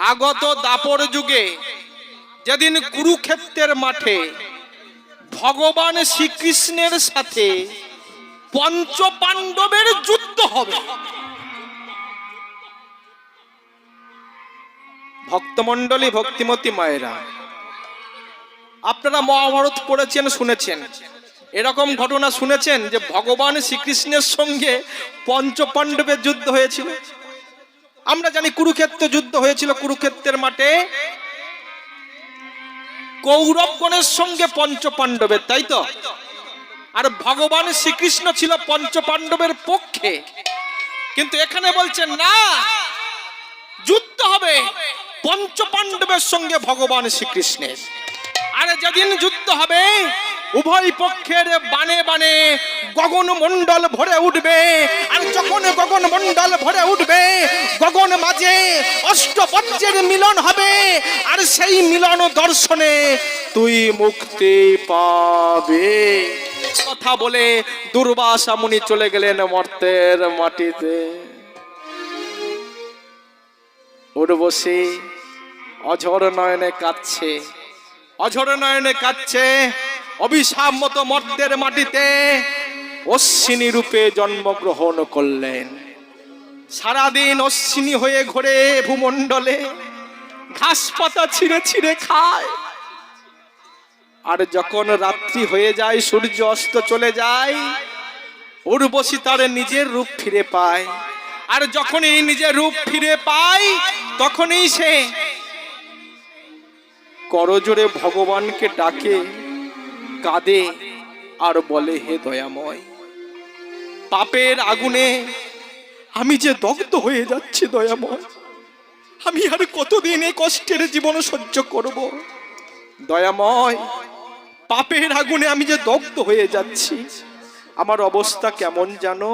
আগত দাপর যুগে যেদিন কুরুক্ষেত্রের মাঠে ভগবান শ্রীকৃষ্ণের সাথে পঞ্চ পাণ্ডবের যুদ্ধ হবে। ভক্তমণ্ডলী, ভক্তিমতী মায়েরা, আপনারা মহাভারত পড়েছেন, শুনেছেন, এরকম ঘটনা শুনেছেন যে ভগবান শ্রীকৃষ্ণের সঙ্গে পঞ্চ পাণ্ডবের যুদ্ধ হয়েছিল? আমরা জানি কুরুক্ষেত্র যুদ্ধ হয়েছিল। কুরুক্ষেত্রের মাঠে কৌরবগণের সঙ্গে পঞ্চ পাণ্ডবের, তাই তো? আর ভগবান শ্রীকৃষ্ণ ছিল পঞ্চ পাণ্ডবের পক্ষে। কিন্তু এখানে বলছেন না, যুদ্ধ হবে পঞ্চ পাণ্ডবের সঙ্গে ভগবান শ্রীকৃষ্ণের। আর যেদিন যুদ্ধ হবে উভয় পক্ষের বানে বানে গগন মণ্ডল ভরে উঠবে। আর যখন গগন মণ্ডল ভরে উঠবে, গগন মাঝে অষ্টবজ্রের মিলন হবে। আর সেই মিলন দর্শনে তুই মুক্তি পাবে। কথা বলে দুর্বাসা মুনি চলে গেলেন মর্তের মাটিতে। উর্বশী অঝর নয়নে কাঁদছে, অঝর নয়নে কাঁদছে। অভিশাপ মতো মর্তের মাটিতে অশ্বিনী রূপে জন্মগ্রহণ করলেন। সারাদিন অশ্বিনী হয়ে ঘোরে ভূমণ্ডলে, ঘাস পাতা ছিঁড়ে ছিঁড়ে খায়। আর যখন রাত্রি হয়ে যায়, সূর্য অস্ত চলে যায়, উর্বশী তার নিজের রূপ ফিরে পায়। আর যখনই নিজের রূপ ফিরে পায়, তখনই সে করজোড়ে ভগবানকে ডাকে, কাঁদে আর বলে, হে দয়াময়, পাপের আগুনে আমি যে দগ্ধ হয়ে যাচ্ছি দয়াময়, আমি আর কতদিন এই কষ্টের জীবন সহ্য করব? দয়াময়, পাপের আগুনে আমি যে দগ্ধ হয়ে যাচ্ছি, আমার অবস্থা কেমন জানো?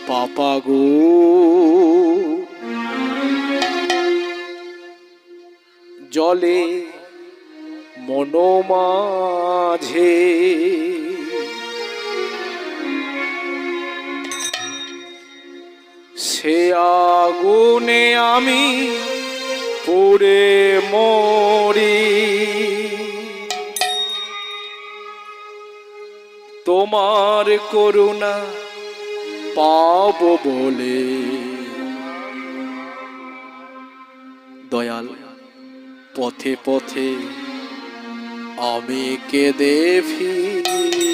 পাপা গো, জলে মনোমাঝে সে আগুনে আমি পুড়ে মরি। তোমার করুণা পাবো বলে দয়াল পথে পথে আমি কেঁদে ফিরি।